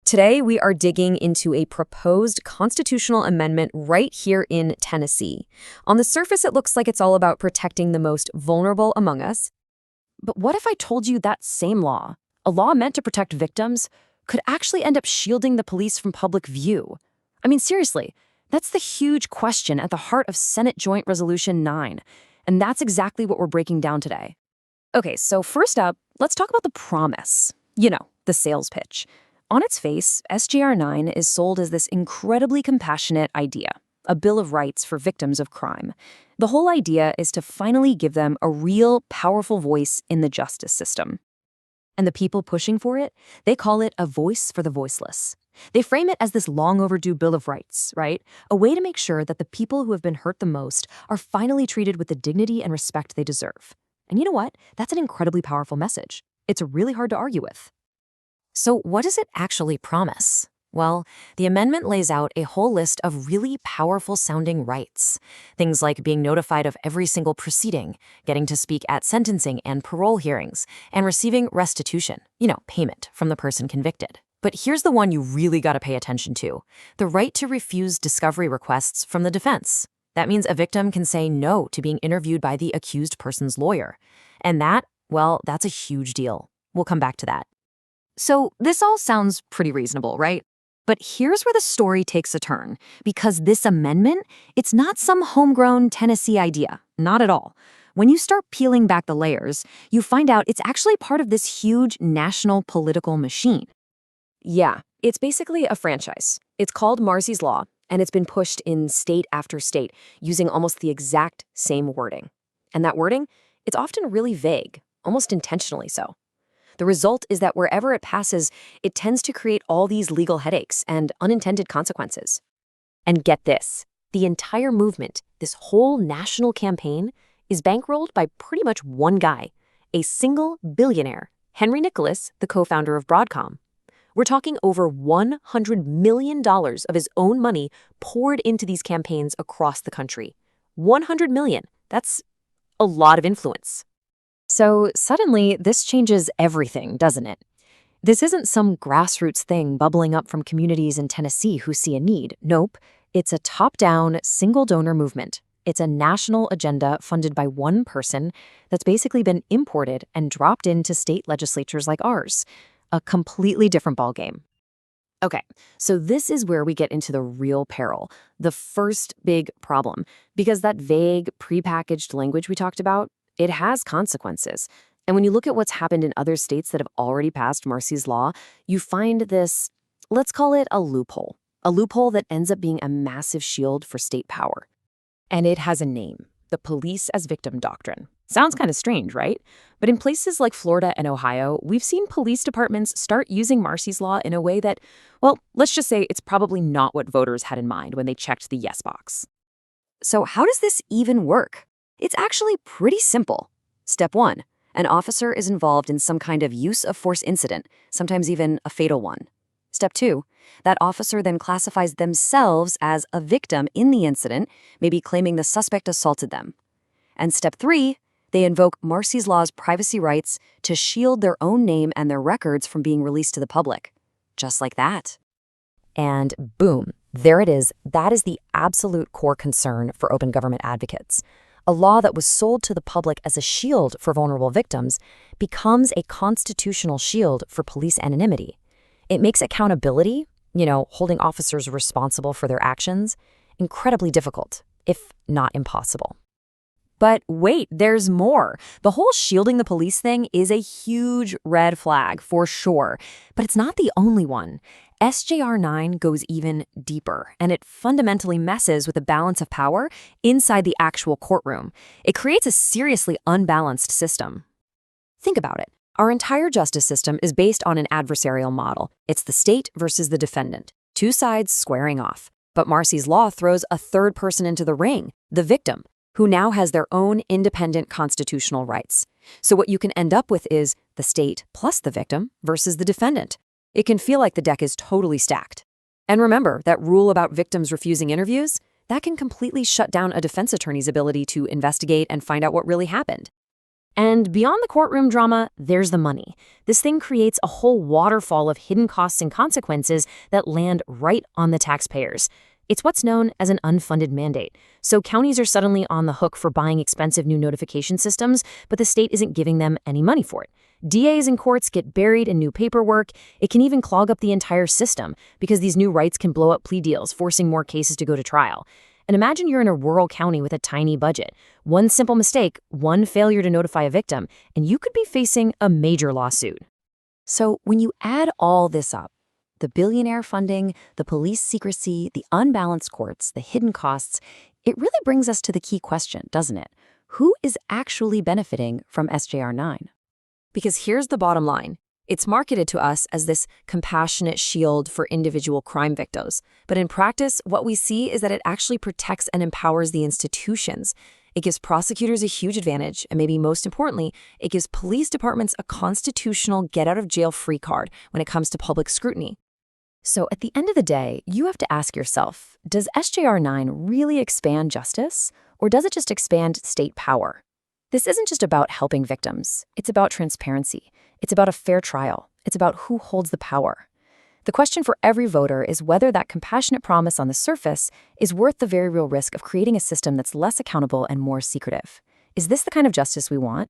Today, we are digging into a proposed constitutional amendment right here in Tennessee. On the surface, it looks like it's all about protecting the most vulnerable among us. But what if I told you that same law, a law meant to protect victims, could actually end up shielding the police from public view? I mean, seriously, that's the huge question at the heart of Senate Joint Resolution 9. And that's exactly what we're breaking down today. Okay, so first up, let's talk about the promise. You know, the sales pitch. On its face, SJR 9 is sold as this incredibly compassionate idea, a bill of rights for victims of crime. The whole idea is to finally give them a real, powerful voice in the justice system. And the people pushing for it, they call it a voice for the voiceless. They frame it as this long overdue Bill of Rights, right? A way to make sure that the people who have been hurt the most are finally treated with the dignity and respect they deserve. And you know what? That's an incredibly powerful message. It's really hard to argue with. So what does it actually promise? Well, the amendment lays out a whole list of really powerful-sounding rights. Things like being notified of every single proceeding, getting to speak at sentencing and parole hearings, and receiving restitution, payment from the person convicted. But here's the one you really got to pay attention to: the right to refuse discovery requests from the defense. That means a victim can say no to being interviewed by the accused person's lawyer. And that's a huge deal. We'll come back to that. So this all sounds pretty reasonable, right? But here's where the story takes a turn, because this amendment, it's not some homegrown Tennessee idea, not at all. When you start peeling back the layers, you find out it's actually part of this huge national political machine. Yeah, it's basically a franchise. It's called Marsy's Law, and it's been pushed in state after state using almost the exact same wording. And that wording, it's often really vague, almost intentionally so. The result is that wherever it passes, it tends to create all these legal headaches and unintended consequences. And get this, the entire movement, this whole national campaign, is bankrolled by pretty much one guy, a single billionaire, Henry Nicholas, the co-founder of Broadcom. We're talking over $100 million of his own money poured into these campaigns across the country. $100 million. That's a lot of influence. So suddenly, this changes everything, doesn't it? This isn't some grassroots thing bubbling up from communities in Tennessee who see a need. Nope, it's a top-down, single-donor movement. It's a national agenda funded by one person that's basically been imported and dropped into state legislatures like ours. A completely different ballgame. Okay, so this is where we get into the real peril, the first big problem, because that vague, prepackaged language we talked about, it has consequences. And when you look at what's happened in other states that have already passed Marsy's Law, you find this, let's call it a loophole that ends up being a massive shield for state power. And it has a name, the police as victim doctrine. Sounds kind of strange, right? But in places like Florida and Ohio, we've seen police departments start using Marsy's Law in a way that, well, let's just say it's probably not what voters had in mind when they checked the yes box. So how does this even work? It's actually pretty simple. Step 1, an officer is involved in some kind of use of force incident, sometimes even a fatal one. Step 2, that officer then classifies themselves as a victim in the incident, maybe claiming the suspect assaulted them. And step 3, they invoke Marsy's Law's privacy rights to shield their own name and their records from being released to the public. Just like that. And boom, there it is. That is the absolute core concern for open government advocates. A law that was sold to the public as a shield for vulnerable victims becomes a constitutional shield for police anonymity. It makes accountability, holding officers responsible for their actions, incredibly difficult, if not impossible. But wait, there's more. The whole shielding the police thing is a huge red flag for sure, but it's not the only one. SJR 9 goes even deeper, and it fundamentally messes with the balance of power inside the actual courtroom. It creates a seriously unbalanced system. Think about it. Our entire justice system is based on an adversarial model. It's the state versus the defendant, two sides squaring off. But Marsy's Law throws a third person into the ring, the victim, who now has their own independent constitutional rights. So what you can end up with is the state plus the victim versus the defendant. It can feel like the deck is totally stacked. And remember, that rule about victims refusing interviews? That can completely shut down a defense attorney's ability to investigate and find out what really happened. And beyond the courtroom drama, there's the money. This thing creates a whole waterfall of hidden costs and consequences that land right on the taxpayers. It's what's known as an unfunded mandate. So counties are suddenly on the hook for buying expensive new notification systems, but the state isn't giving them any money for it. DAs and courts get buried in new paperwork. It can even clog up the entire system because these new rights can blow up plea deals, forcing more cases to go to trial. And imagine you're in a rural county with a tiny budget. One simple mistake, one failure to notify a victim, and you could be facing a major lawsuit. So when you add all this up, the billionaire funding, the police secrecy, the unbalanced courts, the hidden costs, it really brings us to the key question, doesn't it? Who is actually benefiting from SJR 9? Because here's the bottom line. It's marketed to us as this compassionate shield for individual crime victims. But in practice, what we see is that it actually protects and empowers the institutions. It gives prosecutors a huge advantage, and maybe most importantly, it gives police departments a constitutional get-out-of-jail-free card when it comes to public scrutiny. So at the end of the day, you have to ask yourself, does SJR 9 really expand justice, or does it just expand state power? This isn't just about helping victims. It's about transparency. It's about a fair trial. It's about who holds the power. The question for every voter is whether that compassionate promise on the surface is worth the very real risk of creating a system that's less accountable and more secretive. Is this the kind of justice we want?